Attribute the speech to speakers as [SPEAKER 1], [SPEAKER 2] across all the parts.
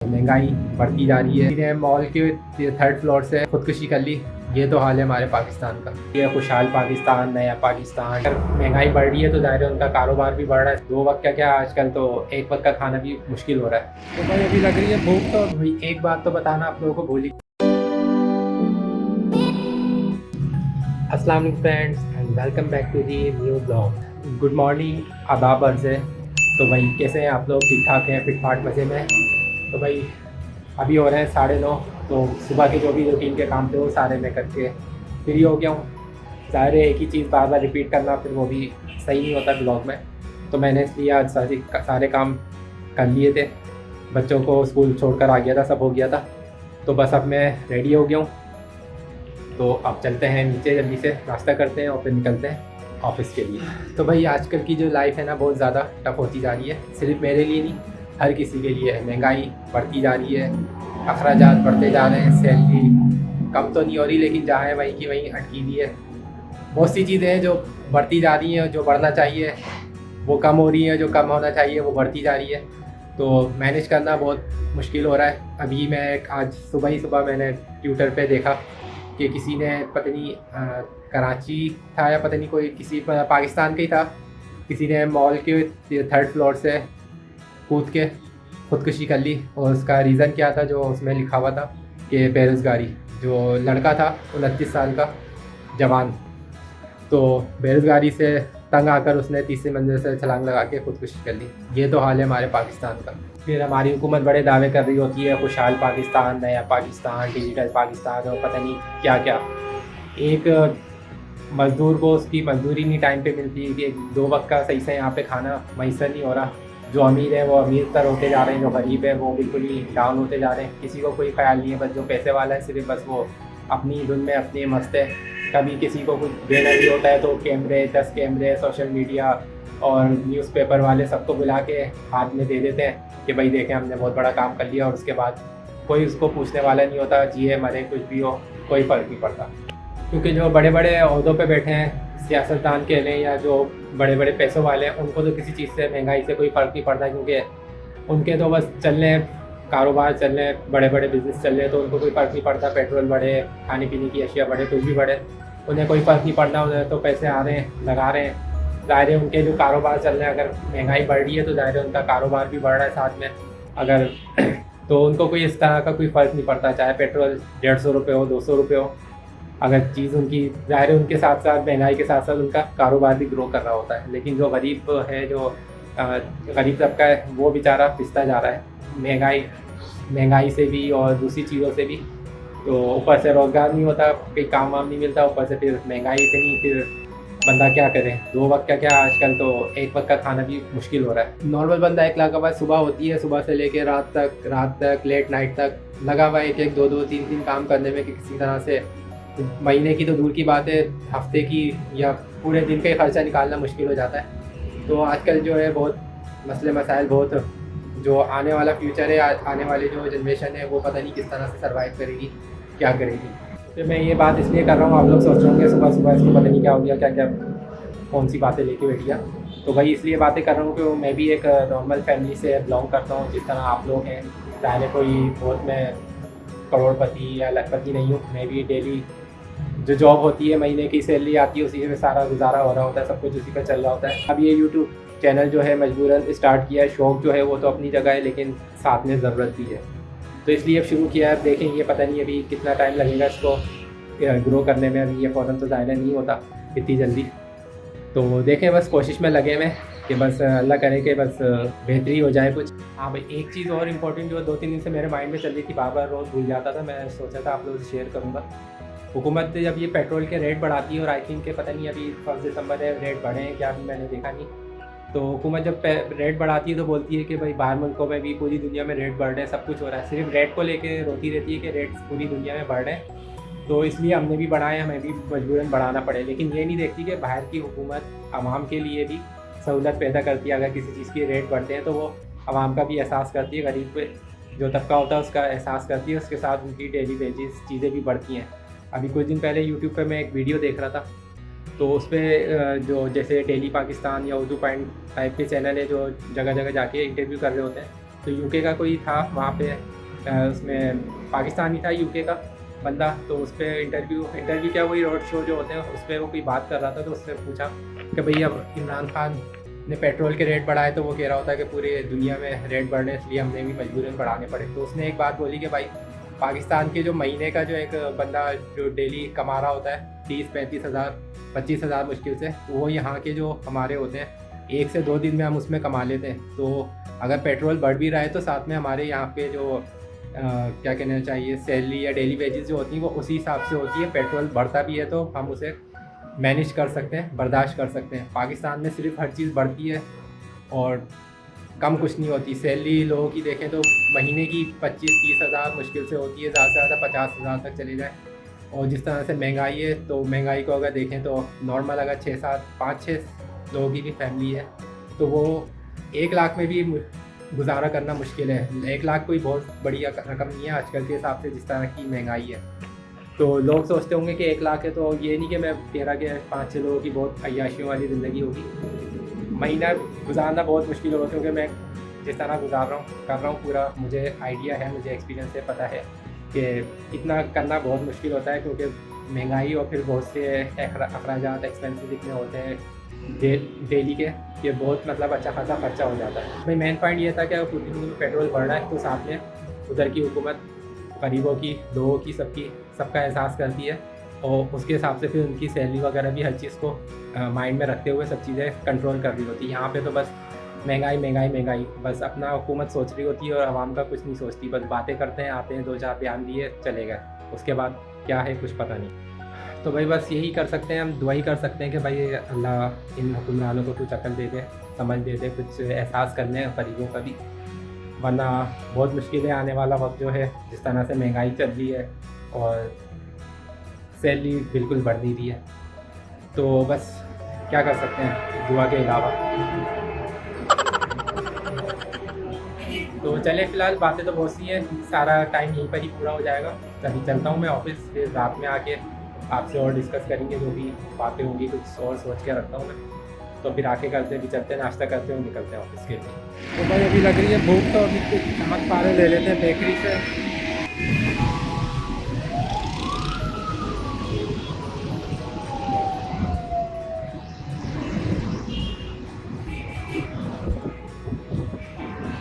[SPEAKER 1] महंगाई बढ़ती जा रही है। इन्हें मॉल के थर्ड फ्लोर से खुदकुशी कर ली। ये तो हाल है हमारे पाकिस्तान का। ये खुशहाल पाकिस्तान, नया पाकिस्तान। अगर महंगाई बढ़ रही है तो ज़ाहिर है उनका कारोबार भी बढ़ रहा है। 2 वक्त का क्या, आजकल तो 1 वक्त का खाना भी मुश्किल हो रहा है। तो भाई अभी लग रही है भूख, तो भाई एक बात तो बताना आप लोगों को भूली। अस्सलाम वालेकुम friends and welcome back to the new blog. Good morning, आदाब अर्ज़ है। तो भाई कैसे हैं आप लोग? ठीक ठाक हैं, फिट फाट मज़े में? तो भाई अभी हो रहे हैं 9:30। तो सुबह के जो भी रूटीन के काम थे वो सारे मैं करके फ्री हो गया हूँ। ज़ाहिर है एक ही चीज़ बार बार रिपीट करना फिर वो भी सही नहीं होता ब्लॉग में। तो मैंने इसलिए आज सारे काम कर लिए थे। बच्चों को स्कूल छोड़कर आ गया था, सब हो गया था। तो बस अब मैं रेडी हो गया हूँ। तो अब चलते हैं नीचे, जल्दी से नाश्ता करते हैं और फिर निकलते हैं ऑफिस के लिए। तो भाई आजकल की जो लाइफ है ना, बहुत ज़्यादा टफ होती जा रही है। सिर्फ मेरे लिए नहीं, हर किसी के लिए है। महंगाई बढ़ती जा रही है, अखराजात बढ़ते जा रहे हैं, सैलरी कम तो नहीं हो रही लेकिन जहाँ है वहीं की वहीं अटकी हुई है। बहुत सी चीज़ें हैं जो बढ़ती जा रही हैं, जो बढ़ना चाहिए वो कम हो रही है, जो कम होना चाहिए वो बढ़ती जा रही है। तो मैनेज करना बहुत मुश्किल हो रहा है। अभी मैं आज सुबह मैंने ट्विटर पे देखा कि किसी ने पता नहीं कराची था या पता नहीं कोई किसी पाकिस्तान का ही था, किसी ने मॉल के थर्ड फ्लोर से कूद के खुदकुशी कर ली। और उसका रीज़न क्या था, जो उसमें लिखा हुआ था कि बेरोज़गारी। जो लड़का था 29 साल का जवान, तो बेरोज़गारी से तंग आकर उसने तीसरी मंजिल से छलांग लगा के खुदकुशी कर ली। ये तो हाल है हमारे पाकिस्तान का। फिर हमारी हुकूमत बड़े दावे कर रही होती है, खुशहाल पाकिस्तान, नया पाकिस्तान, डिजिटल पाकिस्तान और पता नहीं क्या क्या। एक मज़दूर को उसकी मजदूरी नहीं टाइम पे मिलती कि 2 वक्त का सही से यहाँ पे खाना मैसर नहीं हो रहा। जो अमीर है वो अमीर तर होते जा रहे हैं, जो गरीब है वो बिल्कुल ही डाउन होते जा रहे हैं। किसी को कोई ख्याल नहीं है, बस जो पैसे वाला है सिर्फ बस वो अपनी धुन में अपने मस्त है। कभी किसी को कुछ देना भी होता है तो कैमरे, 10 कैमरे, सोशल मीडिया और न्यूज़पेपर वाले सबको बुला के हाथ में दे देते हैं कि भाई देखें हमने बहुत बड़ा काम कर लिया। और उसके बाद कोई उसको पूछने वाला नहीं होता, जिए मरे कुछ भी हो कोई फ़र्क नहीं पड़ता। क्योंकि जो बड़े बड़े ओहदों पे बैठे हैं, सियासतदान कह लें या जो बड़े बड़े पैसों वाले हैं, उनको तो किसी चीज़ से, महंगाई से कोई फ़र्क नहीं पड़ता। क्योंकि उनके तो बस चल रहे हैं कारोबार, चल रहे हैं बड़े बड़े बिजनेस चल रहे हैं, तो उनको कोई फ़र्क नहीं पड़ता। पेट्रोल बढ़े, खाने पीने की अशिया बढ़े, कुछ भी बढ़े, उन्हें कोई फ़र्क नहीं पड़ता। उन्हें तो पैसे आ रहे हैं, लगा रहे हैं। ज़ाहिर है उनके जो कारोबार चल रहे हैं, अगर महंगाई बढ़ रही है तो ज़ाहिर है उनका कारोबार भी बढ़ रहा है साथ में। अगर तो उनको कोई इस तरह का कोई फ़र्क नहीं पड़ता, चाहे पेट्रोल 150 रुपये हो, 200 रुपये हो। अगर चीज़ उनकी, ज़ाहिर है उनके साथ साथ महंगाई के साथ साथ उनका कारोबार भी ग्रो कर रहा होता है। लेकिन जो गरीब है, जो गरीब तबका है, वो बेचारा पिसता जा रहा है महंगाई से भी और दूसरी चीज़ों से भी। तो ऊपर से रोज़गार नहीं होता, कोई काम वाम नहीं मिलता, ऊपर से फिर महंगाई इतनी, फिर बंदा क्या करे? 2 वक्त का क्या, आजकल तो 1 वक्त का खाना भी मुश्किल हो रहा है। नॉर्मल बंदा 1 लाख के बाद सुबह होती है, सुबह से लेके रात तक लेट नाइट तक लगा हुआ है एक 2 3 काम करने में कि किसी तरह से महीने की तो दूर की बात है, हफ्ते की या पूरे दिन का ही खर्चा निकालना मुश्किल हो जाता है। तो आजकल जो है बहुत मसले मसाइल, बहुत जो आने वाला फ्यूचर है, आने वाली जो जनरेशन है वो पता नहीं किस तरह से सर्वाइव करेगी, क्या करेगी। तो मैं ये बात इसलिए कर रहा हूँ, आप लोग सोच रहे होंगे सुबह सुबह इसको पता नहीं क्या हो गया, क्या क्या कौन सी बातें लेके बैठ गया। तो भाई इसलिए बातें कर रहा हूँ कि मैं भी एक नॉर्मल फैमिली से बिलोंग करता हूँ, जिस तरह आप लोग हैं। चाहे कोई बहुत मैं करोड़पति या लखपति नहीं हूँ। मैं भी डेली जो जॉब होती है, महीने की सैलरी आती है, उसी में सारा गुजारा हो रहा होता है, सब कुछ उसी पर चल रहा होता है। अब ये यूट्यूब चैनल जो है मजबूरन स्टार्ट किया है, शौक़ जो है वो तो अपनी जगह है लेकिन साथ में ज़रूरत भी है, तो इसलिए अब शुरू किया है। देखें ये पता नहीं अभी कितना टाइम लगेगा इसको ग्रो करने में। अभी ये फ़ौरन तो ज़ाहिर नहीं होता इतनी जल्दी। तो देखें, बस कोशिश में लगे में कि बस अल्लाह करे कि बस बेहतरी हो जाए कुछ। हाँ भाई, एक चीज़ और इम्पोर्टेंट जो 2-3 दिन से मेरे माइंड में चल रही थी, बार बार रोज़ भूल जाता था, मैं सोचा था आप लोगों से शेयर करूँगा। हुकूमत जब ये पेट्रोल के रेट बढ़ाती है, और आई थिंक के पता नहीं अभी 1 दिसंबर है, रेट बढ़े हैं क्या अभी मैंने देखा नहीं। तो हुकूमत जब रेट बढ़ाती है तो बोलती है कि भाई बाहर मुल्कों में भी, पूरी दुनिया में रेट बढ़ रहे हैं, सब कुछ हो रहा है, सिर्फ रेट को लेके रोती रहती है कि रेट पूरी दुनिया में बढ़ रहे हैं, तो इसलिए हमने भी बढ़ाए, हमें भी मजबूरन बढ़ाना पड़े। लेकिन ये नहीं देखती कि बाहर की हुकूमत आवाम के लिए भी सहूलत पैदा करती है। अगर किसी चीज़ के रेट बढ़ते हैं तो वो आवाम का भी एहसास करती है, गरीब पे जो तबका होता है उसका एहसास करती है, उसके साथ उनकी डेली वेजेस चीज़ें भी बढ़ती हैं। अभी कुछ दिन पहले यूट्यूब पे मैं एक वीडियो देख रहा था, तो उस पर जो जैसे डेली पाकिस्तान या उर्दू पॉइंट टाइप के चैनल है, जो जगह जगह जाके इंटरव्यू कर रहे होते हैं, तो यूके का कोई था वहाँ पे, उसमें पाकिस्तानी था यूके का बंदा, तो उस पर इंटरव्यू क्या, वही रोड शो जो होते हैं उस पर वो कोई बात कर रहा था। तो उससे पूछा कि भाई अब इमरान खान ने पेट्रोल के रेट बढ़ाए, तो वो कह रहा होता है कि पूरी दुनिया में रेट बढ़ने, इसलिए हमने भी मजबूरन बढ़ाने पड़े। तो उसने एक बात बोली कि भाई पाकिस्तान के जो महीने का जो एक बंदा जो डेली कमा रहा होता है 30-35 हज़ार 25 हज़ार मुश्किल से, तो वो यहाँ के जो हमारे होते हैं 1 से 2 दिन में हम उसमें कमा लेते हैं। तो अगर पेट्रोल बढ़ भी रहा है तो साथ में हमारे यहाँ पे जो क्या कहना चाहिए सैलरी या डेली वेजेस जो होती हैं वो उसी हिसाब से होती है। पेट्रोल बढ़ता भी है तो हम उसे मैनेज कर सकते हैं, बर्दाश्त कर सकते हैं। पाकिस्तान में सिर्फ हर चीज़ बढ़ती है और कम कुछ नहीं होती। सैलरी लोगों की देखें तो महीने की 25-30 हज़ार मुश्किल से होती है, ज़्यादा से ज़्यादा 50 हज़ार तक चली जाए। और जिस तरह से महंगाई है, तो महंगाई को अगर देखें तो नॉर्मल अगर 6-7 5-6 लोगों की भी फैमिली है तो वो 1 लाख में भी गुजारा करना मुश्किल है। 1 लाख कोई बहुत बड़ी रकम नहीं है आजकल के हिसाब से जिस तरह की महंगाई है। तो लोग सोचते होंगे कि 1 लाख है, तो ये नहीं कि मैं कह रहा कि 5-6 लोगों की बहुत अय्याशियों वाली ज़िंदगी होगी। महीना गुजारना बहुत मुश्किल होगा, क्योंकि मैं जिस तरह गुजार रहा हूँ कर रहा हूँ पूरा, मुझे आइडिया है, मुझे एक्सपीरियंस से पता है कि इतना करना बहुत मुश्किल होता है, क्योंकि महंगाई और फिर बहुत से अखराजात एक्सपेंसेस इतने होते हैं डेली के, ये बहुत मतलब अच्छा खासा खर्चा हो जाता है। भाई मेन पॉइंट ये था कि अगर पूरी दुनिया में पेट्रोल बढ़ रहा है तो साथ में उधर की हुकूमत गरीबों की, लोगों की, सबका एहसास करती है और उसके हिसाब से फिर उनकी सैलरी वगैरह भी हर चीज़ को माइंड में रखते हुए सब चीज़ें कंट्रोल कर रही होती है। यहाँ पे तो बस महंगाई महंगाई महंगाई, बस अपना हुकूमत सोच रही होती है और आवाम का कुछ नहीं सोचती। बस बातें करते हैं, आते हैं, 2-4 बयान दिए चले गए, उसके बाद क्या है कुछ पता नहीं। तो भाई बस यही कर सकते हैं हम, दुआ ही कर सकते हैं कि भाई अल्लाह इन हुक्मरानों को कुछ अकल दे दे, समझ दे दे, कुछ एहसास करने गरीबों का भी, वरना बहुत मुश्किलें आने वाला वक्त जो है, जिस तरह से महंगाई चल रही है और सैलरी बिल्कुल बढ़ नहीं रही है। तो बस क्या कर सकते हैं दुआ के अलावा। तो चले फ़िलहाल बातें तो बहुत सी हैं, सारा टाइम यहीं पर ही पूरा हो जाएगा। अभी चलता हूँ मैं ऑफिस, फिर रात में आके आपसे और डिस्कस करेंगे, जो भी बातें होंगी कुछ और सोच के रखता हूँ मैं। तो फिर आके करते भी चलते हैं, नाश्ता करते हैं और निकलते हैं ऑफिस के लिए। तो भाई अभी लग रही है भूख, तो अभी कुछ नमक पारे ले लेते हैं बेकरी से।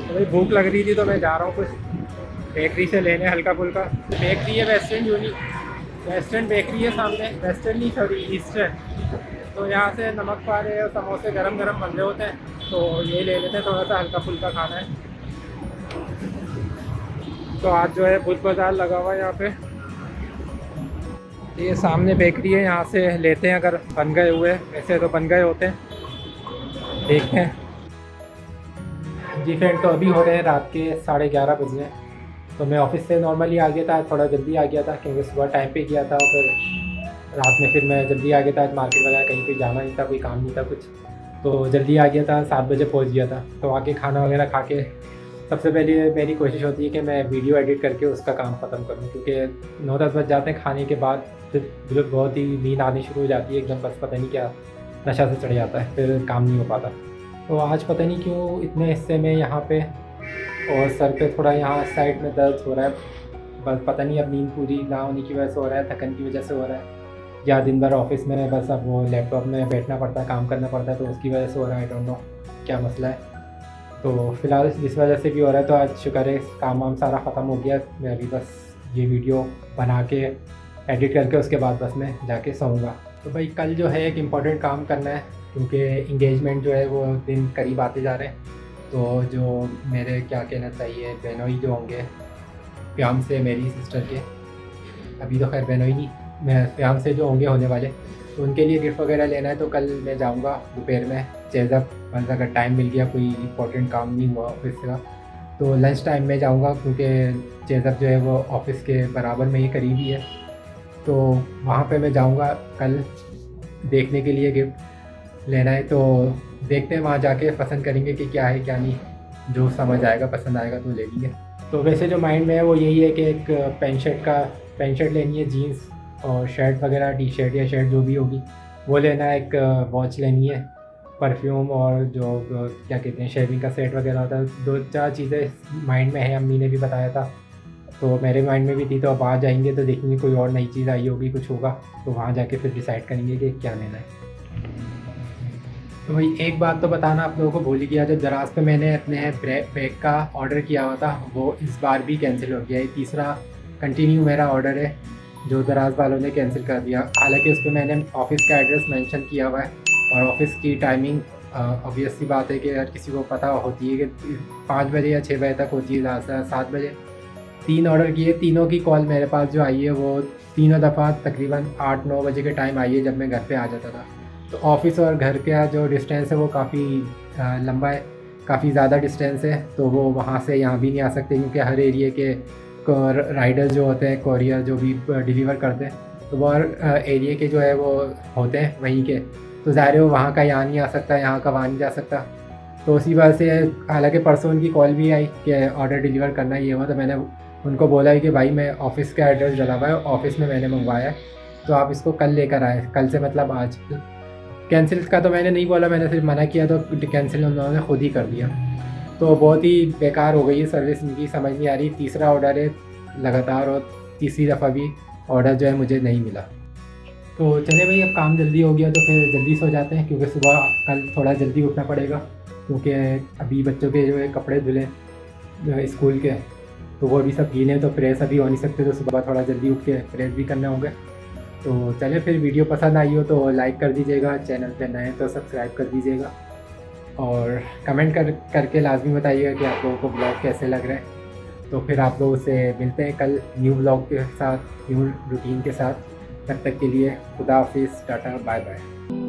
[SPEAKER 1] तो भाई भूख लग रही थी तो मैं जा रहा हूँ कुछ बेकरी से लेने हल्का फुल्का। बेकरी है वेस्टर्न बेकरी है सामने, वेस्टर्न नहीं सॉरी ईस्टर्न। तो यहाँ से नमक पारे और समोसे गरम गरम बन रहे होते हैं, तो ये ले लेते हैं, थोड़ा सा हल्का फुल्का खाना है। तो आज जो है बुध बाज़ार लगा हुआ है यहाँ पे, ये सामने बेकरी है, यहाँ से लेते हैं अगर बन गए हुए, वैसे तो बन गए होते हैं, देखते हैं। जी फ्रेंड, तो अभी हो रहे हैं रात के 11:30 बजे। तो मैं ऑफिस से नॉर्मली आ गया था, थोड़ा जल्दी आ गया था क्योंकि सुबह टाइम पे किया था, और फिर रात में फिर मैं जल्दी आ गया था, मार्केट वगैरह कहीं पे जाना नहीं था, कोई काम नहीं था कुछ, तो जल्दी आ गया था, 7 बजे पहुंच गया था। तो आके खाना वगैरह खा के सबसे पहले मेरी कोशिश होती है कि मैं वीडियो एडिट करके उसका काम ख़त्म करूँ, क्योंकि 9-10 बज जाते हैं खाने के बाद, फिर बहुत ही नींद आनी शुरू हो जाती है एकदम, बस पता नहीं क्या नशा से चढ़ जाता है, फिर काम नहीं हो पाता। तो आज पता नहीं क्यों इतने हिस्से में यहाँ पे और सर पे थोड़ा यहाँ साइड में दर्द हो रहा है, बस पता नहीं अब नींद पूरी ना होने की वजह से हो रहा है, थकन की वजह से हो रहा है, या दिन भर ऑफिस में बस अब वो लैपटॉप में बैठना पड़ता है, काम करना पड़ता है, तो उसकी वजह से हो रहा है। आई डोंट नो क्या मसला है। तो फिलहाल जिस वजह से भी हो रहा है, तो आज शुक्र है काम वाम सारा ख़त्म हो गया। मैं अभी बस ये वीडियो बना के एडिट करके उसके बाद बस मैं जाके सोऊंगा। तो भाई कल जो है एक इम्पॉर्टेंट काम करना है, क्योंकि इंगेजमेंट जो है वो दिन करीब आते जा रहे हैं। तो जो मेरे क्या कहना चाहिए बहनोई जो होंगे, फ्याम से मेरी सिस्टर के, अभी तो खैर बहनोई नहीं, मैं फ्याम से जो होंगे होने वाले, तो उनके लिए गिफ्ट वगैरह लेना है। तो कल मैं जाऊंगा दोपहर में चेज़अप, मतलब अगर टाइम मिल गया, कोई इंपॉर्टेंट काम नहीं हुआ ऑफिस का, तो लंच टाइम में जाऊंगा, क्योंकि चेज़अप जो है वो ऑफिस के बराबर में ही करीब ही है। तो वहाँ पे मैं जाऊंगा कल देखने के लिए, गिफ्ट लेना है। तो देखते हैं वहाँ जाके पसंद करेंगे कि क्या है क्या नहीं, जो समझ आएगा पसंद आएगा तो ले लेंगे। तो वैसे जो माइंड में है वो यही है कि एक पैंट शर्ट लेनी है, जीन्स और शर्ट वगैरह, टी शर्ट या शर्ट जो भी होगी वो लेना है, एक वॉच लेनी है, परफ्यूम और जो क्या कहते हैं शेविंग का सेट वगैरह होता है, 2-4 चीज़ें माइंड में है, अम्मी ने भी बताया था, तो मेरे माइंड में भी थी। तो अब वहाँ जाएंगे तो देखेंगे कोई और नई चीज़ आई होगी, कुछ होगा, तो वहाँ जाके फिर डिसाइड करेंगे कि क्या लेना है। तो भाई एक बात तो बताना आप लोगों को भूल ही गया, जो दराज पे मैंने अपने बैग का ऑर्डर किया हुआ था वो इस बार भी कैंसिल हो गया है। तीसरा कंटिन्यू मेरा ऑर्डर है जो दराज वालों ने कैंसिल कर दिया। हालांकि उस पर मैंने ऑफ़िस का एड्रेस मेंशन किया हुआ है और ऑफ़िस की टाइमिंग ऑब्वियस सी बात है कि हर किसी को पता होती है कि 5 बजे या 6 बजे तक होती है, ज़्यादा से 7 बजे। 3 ऑर्डर किए, तीनों की कॉल मेरे पास जो आई है वो तीनों दफ़ा तकरीबन 8-9 बजे के टाइम आई है जब मैं घर पे आ जाता था। तो ऑफ़िस और घर का जो डिस्टेंस है वो काफ़ी लंबा है, काफ़ी ज़्यादा डिस्टेंस है, तो वो वहाँ से यहाँ भी नहीं आ सकते क्योंकि हर एरिए के राइडर जो होते हैं, कोरियर जो भी डिलीवर करते हैं, तो वो हर एरिए के जो है वो होते हैं वहीं के, तो ज़ाहिर है वो वहाँ का यहाँ नहीं आ सकता, यहाँ का वहाँ नहीं जा सकता। तो उसी वजह से हालांकि परसों उनकी कॉल भी आई कि ऑर्डर डिलीवर करना ही है वो, तो मैंने उनको बोला है कि भाई मैं ऑफ़िस का एड्रेस डला हुआ है, ऑफ़िस में मैंने मंगवाया है, तो आप इसको कल लेकर आए, कल से मतलब आज। कैंसिल का तो मैंने नहीं बोला, मैंने सिर्फ मना किया, तो कैंसिल उन्होंने खुद ही कर दिया। तो बहुत ही बेकार हो गई है सर्विस इनकी, समझ नहीं आ रही। तीसरा ऑर्डर है लगातार और तीसरी दफ़ा भी ऑर्डर जो है मुझे नहीं मिला। तो चले भाई, अब काम जल्दी हो गया तो फिर जल्दी सो जाते हैं क्योंकि सुबह कल थोड़ा जल्दी उठना पड़ेगा, क्योंकि अभी बच्चों के जो है कपड़े धुले स्कूल के, तो वो अभी सब गीले हैं, तो प्रेस अभी हो नहीं सकते, तो सुबह थोड़ा जल्दी उठ के प्रेस भी करने होंगे। तो चले फिर, वीडियो पसंद आई हो तो लाइक कर दीजिएगा, चैनल पे नए तो सब्सक्राइब कर दीजिएगा और कमेंट करके लाजमी बताइएगा कि आप लोगों को ब्लॉग कैसे लग रहे हैं। तो फिर आप लोगों से मिलते हैं कल न्यू ब्लॉग के साथ, न्यू रूटीन के साथ। तब तक के लिए खुदा हाफिज़, टाटा, बाय बाय।